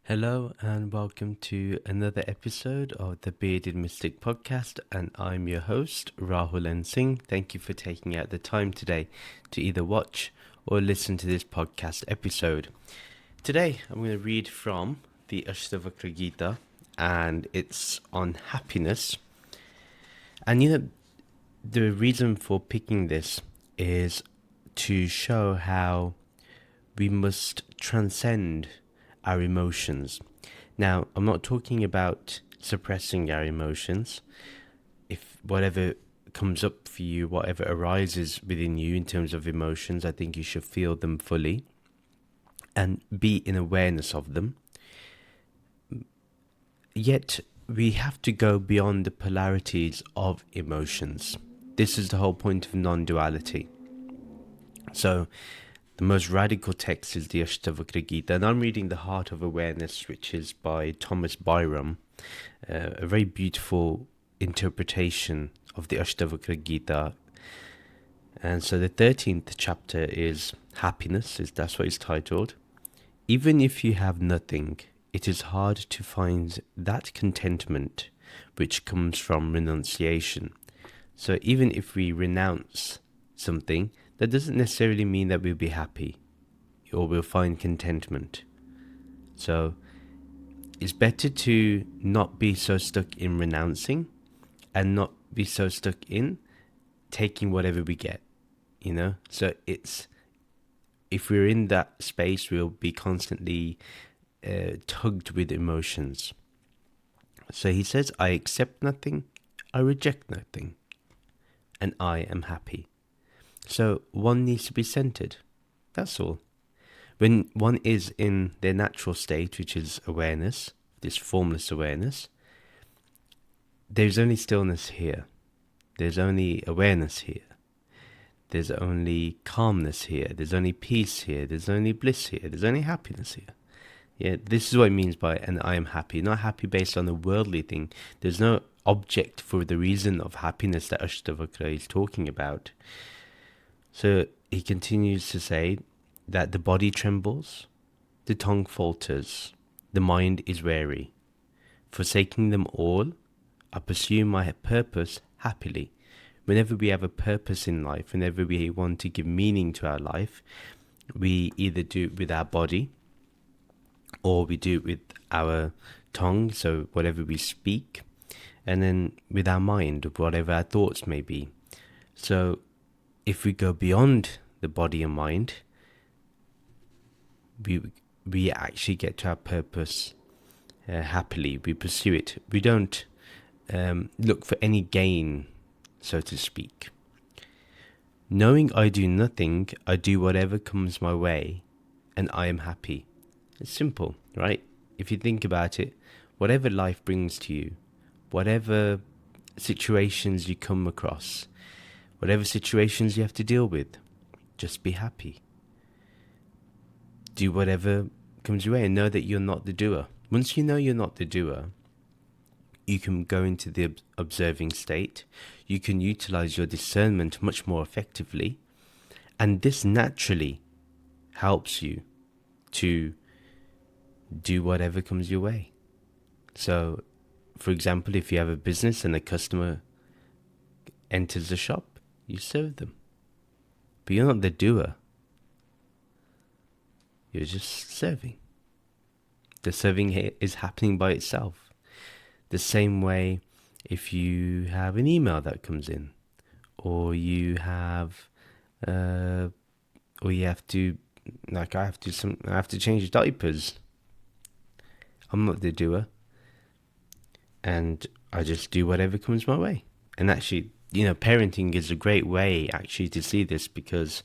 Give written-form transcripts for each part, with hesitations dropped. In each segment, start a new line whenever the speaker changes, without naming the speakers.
Hello and welcome to another episode of the Bearded Mystic podcast, and I'm your host Rahul Singh. Thank you for taking out the time today to either watch or listen to this podcast episode. Today I'm going to read from the Ashtavakra Gita, and it's on happiness. And the reason for picking this is to show how we must transcend our emotions. Now, I'm not talking about suppressing our emotions. If whatever comes up for you, whatever arises within you in terms of emotions, I think you should feel them fully and be in awareness of them. Yet, we have to go beyond the polarities of emotions. This is the whole point of non-duality. So, the most radical text is the Ashtavakra Gita, and I'm reading The Heart of Awareness, which is by Thomas Byram, a very beautiful interpretation of the Ashtavakra Gita. And so the 13th chapter is happiness, that's what it's titled. Even if you have nothing, it is hard to find that contentment which comes from renunciation. So even if we renounce something, that doesn't necessarily mean that we'll be happy or we'll find contentment. So it's better to not be so stuck in renouncing and not be so stuck in taking whatever we get, So if we're in that space, we'll be constantly tugged with emotions. So he says, I accept nothing, I reject nothing, and I am happy. So one needs to be centered. That's all. When one is in their natural state, which is awareness, this formless awareness, there's only stillness here. There's only awareness here. There's only calmness here. There's only peace here. There's only bliss here. There's only happiness here. Yeah, this is what it means by and I am happy. Not happy based on a worldly thing. There's no object for the reason of happiness that Ashtavakra is talking about. So he continues to say that the body trembles, the tongue falters, the mind is weary. Forsaking them all, I pursue my purpose happily. Whenever we have a purpose in life, whenever we want to give meaning to our life, we either do it with our body or we do it with our tongue, so whatever we speak, and then with our mind, whatever our thoughts may be. So if we go beyond the body and mind, we actually get to our purpose happily. We pursue it. We don't look for any gain, so to speak. Knowing I do nothing, I do whatever comes my way, and I am happy. It's simple, right? If you think about it, whatever life brings to you, whatever situations you come across, whatever situations you have to deal with, just be happy. Do whatever comes your way and know that you're not the doer. Once you know you're not the doer, you can go into the observing state. You can utilize your discernment much more effectively. And this naturally helps you to do whatever comes your way. So, for example, if you have a business and a customer enters the shop, you serve them. But you're not the doer. You're just serving. The serving is happening by itself. The same way if you have an email that comes in, or you have, or you have to, like I have to change diapers. I'm not the doer, and I just do whatever comes my way. And actually, parenting is a great way actually to see this, because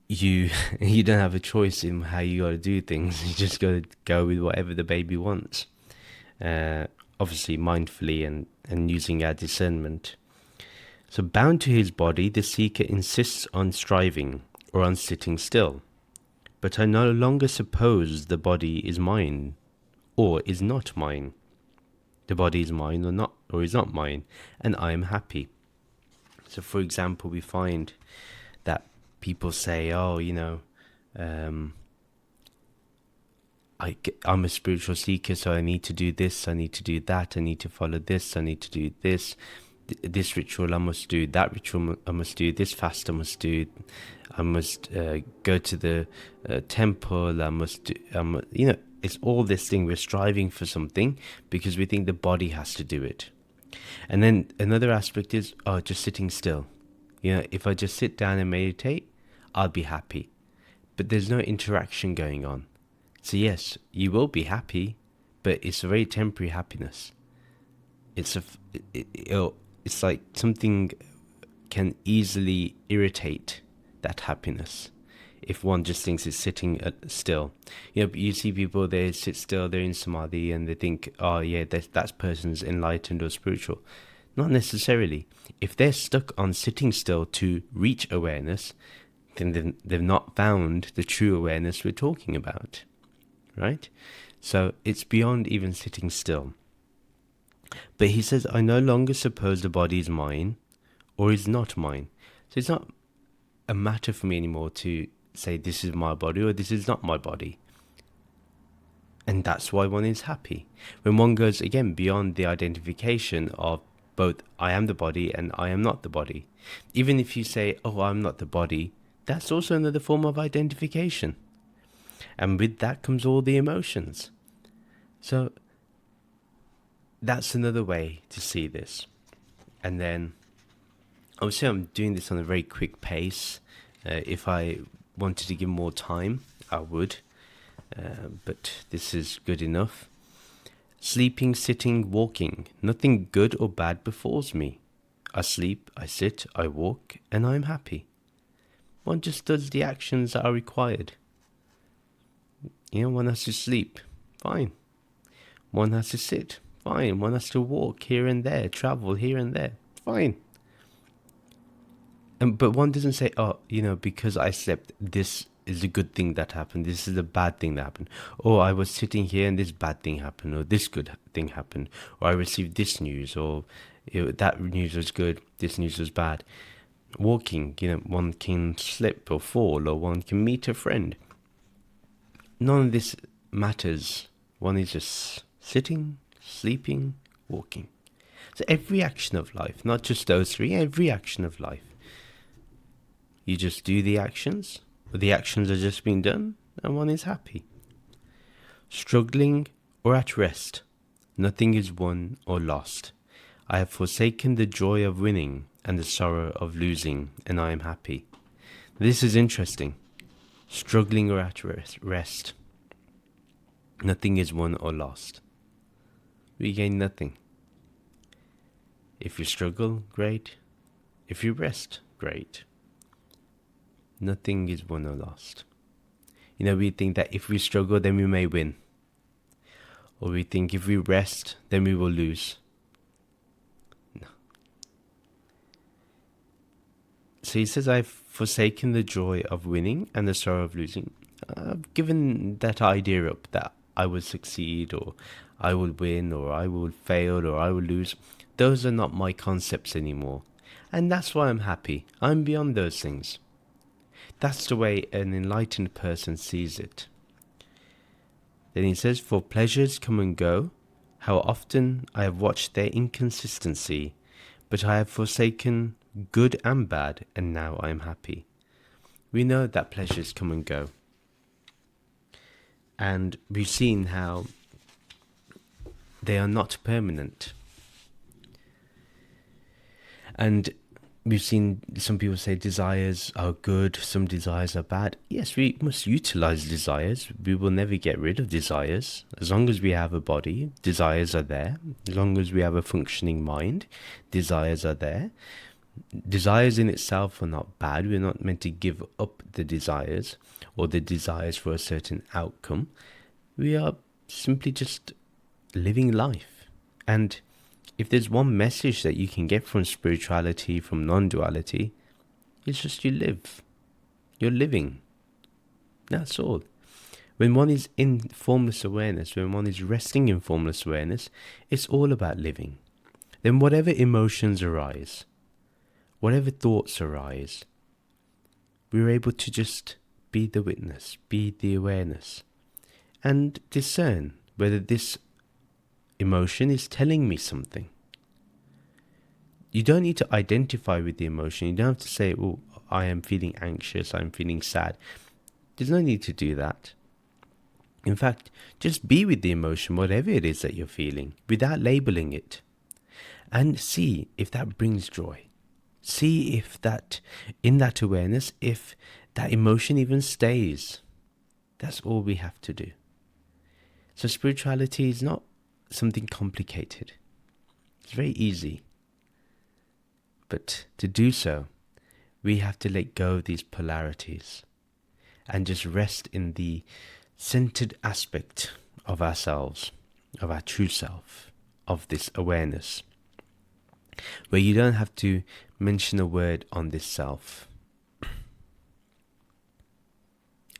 you don't have a choice in how you got to do things. You just got to go with whatever the baby wants. Obviously mindfully and using our discernment. So bound to his body, the seeker insists on striving or on sitting still. But I no longer suppose the body is mine or is not mine. The body is mine or is not mine, and I am happy. So for example, we find that people say, I'm a spiritual seeker, so I need to do this, I need to do that, I need to follow this, I need to do this, this ritual I must do, that ritual I must do, this fast I must do, I must go to the temple, I must do, it's all this thing. We're striving for something because we think the body has to do it. And then another aspect is, just sitting still. If I just sit down and meditate, I'll be happy. But there's no interaction going on. So yes, you will be happy, but it's a very temporary happiness. It's like something can easily irritate that happiness if one just thinks it's sitting still. You see people, they sit still, they're in samadhi, and they think, oh yeah, that person's enlightened or spiritual. Not necessarily. If they're stuck on sitting still to reach awareness, then they've not found the true awareness we're talking about, right? So it's beyond even sitting still. But he says, I no longer suppose the body is mine or is not mine. So it's not a matter for me anymore to say this is my body or this is not my body. And that's why one is happy. When one goes, again, beyond the identification of both I am the body and I am not the body. Even if you say, oh, I'm not the body, that's also another form of identification. And with that comes all the emotions. So that's another way to see this. And then, obviously I'm doing this on a very quick pace. If I wanted to give more time, I would. But this is good enough. Sleeping, sitting, walking. Nothing good or bad befalls me. I sleep, I sit, I walk, and I am happy. One just does the actions that are required. One has to sleep. Fine. One has to sit. Fine. One has to walk here and there, travel here and there. Fine. But one doesn't say, because I slept, this is a good thing that happened, this is a bad thing that happened. Or I was sitting here and this bad thing happened, or this good thing happened. Or I received this news, or that news was good, this news was bad. Walking, one can slip or fall, or one can meet a friend. None of this matters. One is just sitting, sleeping, walking. So every action of life, not just those three, every action of life. You just do the actions, or the actions are just being done, and one is happy. Struggling or at rest, nothing is won or lost. I have forsaken the joy of winning and the sorrow of losing, and I am happy. This is interesting. Struggling or at rest, nothing is won or lost. We gain nothing. If you struggle, great. If you rest, great. Nothing is won or lost. We think that if we struggle, then we may win. Or we think if we rest, then we will lose. No. So he says, I've forsaken the joy of winning and the sorrow of losing. I've given that idea up that I will succeed, or I will win, or I will fail, or I will lose. Those are not my concepts anymore. And that's why I'm happy. I'm beyond those things. That's the way an enlightened person sees it. Then he says, for pleasures come and go. How often I have watched their inconsistency, but I have forsaken good and bad, and now I am happy. We know that pleasures come and go. And we've seen how they are not permanent. And we've seen some people say desires are good, some desires are bad. Yes, we must utilize desires. We will never get rid of desires. As long as we have a body, desires are there. As long as we have a functioning mind, desires are there. Desires in itself are not bad. We're not meant to give up the desires or the desires for a certain outcome. We are simply just living life. And if there's one message that you can get from spirituality, from non-duality, it's just you live. You're living. That's all. When one is in formless awareness, when one is resting in formless awareness, it's all about living. Then whatever emotions arise, whatever thoughts arise, we're able to just be the witness, be the awareness. and discern whether this emotion is telling me something. You don't need to identify with the emotion. You don't have to say, oh, I am feeling anxious, I'm feeling sad. There's no need to do that. In fact, just be with the emotion, whatever it is that you're feeling, without labeling it. And see if that brings joy. See if that, in that awareness, if that emotion even stays. That's all we have to do. So spirituality is not something complicated. It's very easy. But to do so, we have to let go of these polarities and just rest in the centered aspect of ourselves, of our true self, of this awareness, where you don't have to mention a word on this self.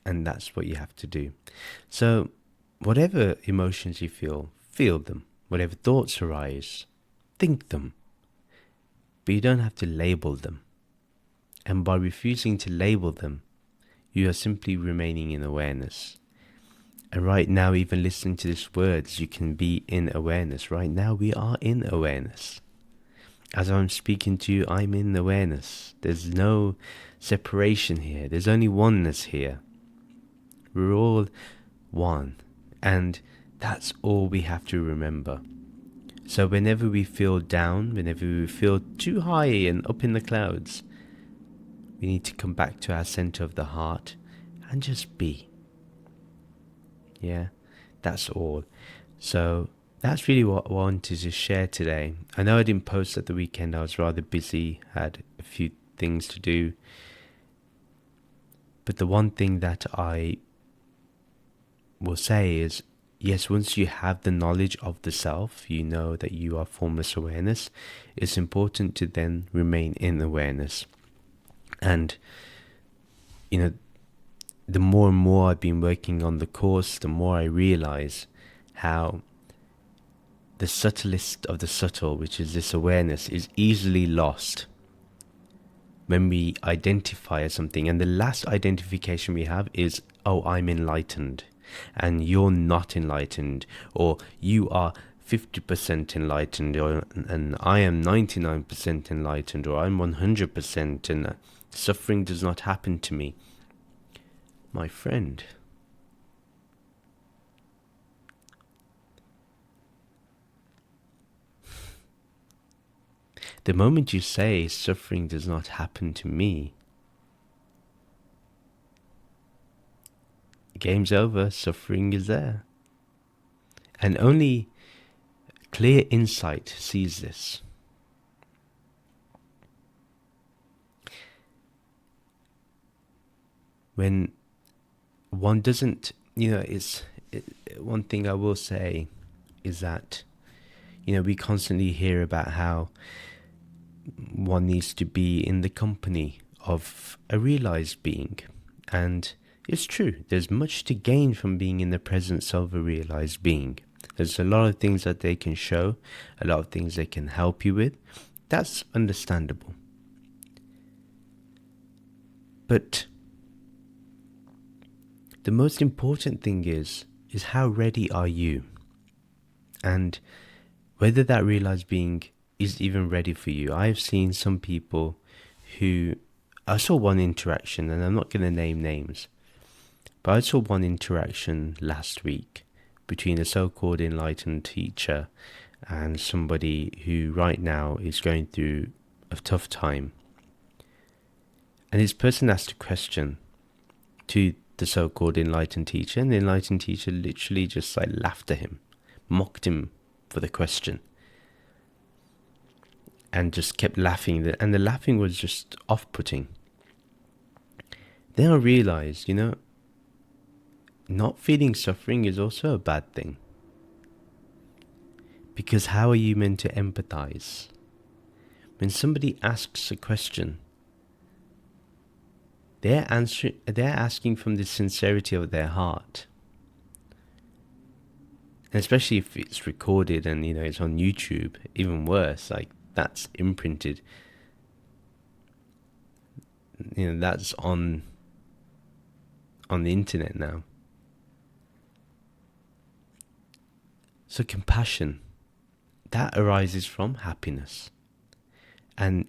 And that's what you have to do. So whatever emotions you feel them. Whatever thoughts arise, think them. But you don't have to label them. And by refusing to label them, you are simply remaining in awareness. And right now, even listening to these words, you can be in awareness. Right now, we are in awareness. As I'm speaking to you, I'm in awareness. There's no separation here. There's only oneness here. We're all one. And that's all we have to remember. So whenever we feel down, whenever we feel too high and up in the clouds, we need to come back to our center of the heart and just be. Yeah, that's all. So that's really what I wanted to share today. I know I didn't post at the weekend. I was rather busy, had a few things to do. But the one thing that I will say is, yes, once you have the knowledge of the self, you know that you are formless awareness, it's important to then remain in awareness. And, the more and more I've been working on the course, the more I realize how the subtlest of the subtle, which is this awareness, is easily lost when we identify as something. And the last identification we have is, oh, I'm enlightened, and you're not enlightened, or you are 50% enlightened, and I am 99% enlightened, or I'm 100%, and suffering does not happen to me. My friend, the moment you say suffering does not happen to me, game's over, suffering is there. And only clear insight sees this. When one doesn't, one thing I will say is that, we constantly hear about how one needs to be in the company of a realized being. And it's true, there's much to gain from being in the presence of a realized being. There's a lot of things that they can show, a lot of things they can help you with. That's understandable. But the most important thing is how ready are you? And whether that realized being is even ready for you. I've seen some people who, I saw one interaction, and I'm not going to name names, but I saw one interaction last week between a so-called enlightened teacher and somebody who right now is going through a tough time. And this person asked a question to the so-called enlightened teacher, and the enlightened teacher literally just laughed at him, mocked him for the question, and just kept laughing, and the laughing was just off-putting. Then I realized, not feeling suffering is also a bad thing. Because how are you meant to empathize? When somebody asks a question, they're asking from the sincerity of their heart. And especially if it's recorded and, it's on YouTube, even worse, that's imprinted. That's on the internet now. So compassion, that arises from happiness. And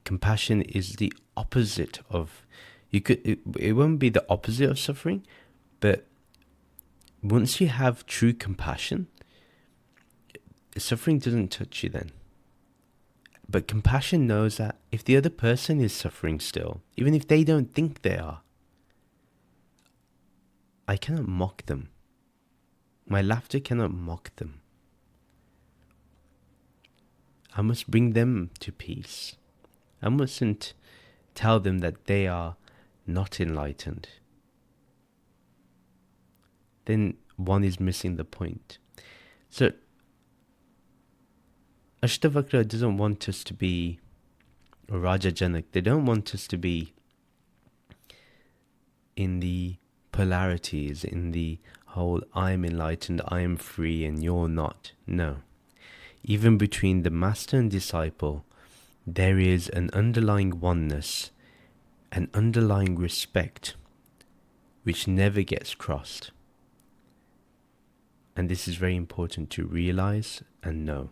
compassion is the opposite of, it won't be the opposite of suffering, but once you have true compassion, suffering doesn't touch you then. But compassion knows that if the other person is suffering still, even if they don't think they are, I cannot mock them. My laughter cannot mock them. I must bring them to peace. I mustn't tell them that they are not enlightened. Then one is missing the point. So Ashtavakra doesn't want us to be Raja Janak. They don't want us to be in the polarities, in the whole I am enlightened, I am free and you're not. No. Even between the master and disciple, there is an underlying oneness, an underlying respect, which never gets crossed. And this is very important to realize and know.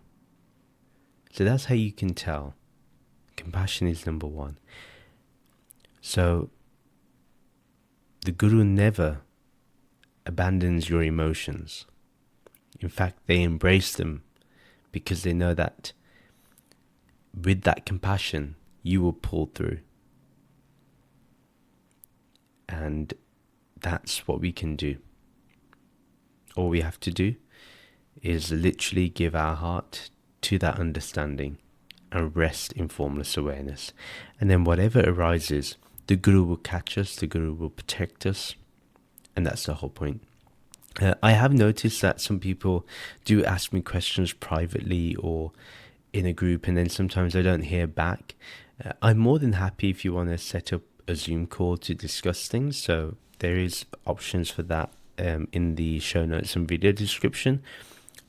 So that's how you can tell. Compassion is number one. So the Guru never abandons your emotions. In fact, they embrace them because they know that with that compassion, you will pull through. And that's what we can do. All we have to do is literally give our heart to that understanding and rest in formless awareness. And then whatever arises, the Guru will catch us, the Guru will protect us. And that's the whole point. I have noticed that some people do ask me questions privately or in a group, and then sometimes I don't hear back. I'm more than happy if you want to set up a Zoom call to discuss things. So there is options for that in the show notes and video description.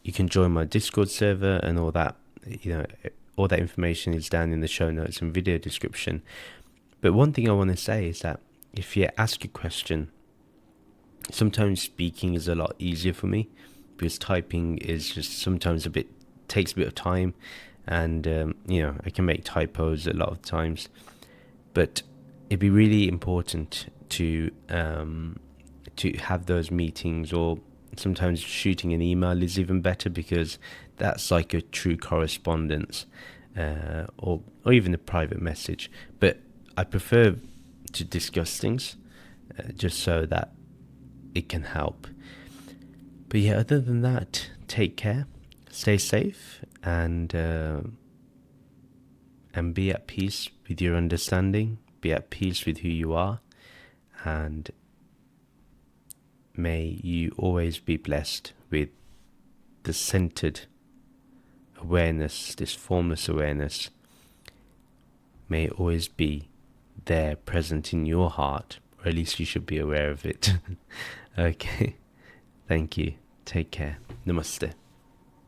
You can join my Discord server and all that. All that information is down in the show notes and video description. But one thing I want to say is that if you ask a question, sometimes speaking is a lot easier for me because typing is just sometimes takes a bit of time, and I can make typos a lot of times. But it'd be really important to have those meetings, or sometimes shooting an email is even better because that's like a true correspondence, or even a private message. But I prefer to discuss things just so that it can help. But yeah, other than that, take care, stay safe, and be at peace with your understanding, be at peace with who you are, and may you always be blessed with the centered awareness, this formless awareness. May it always be there, present in your heart, or at least you should be aware of it. Okay, thank you. Take care. Namaste.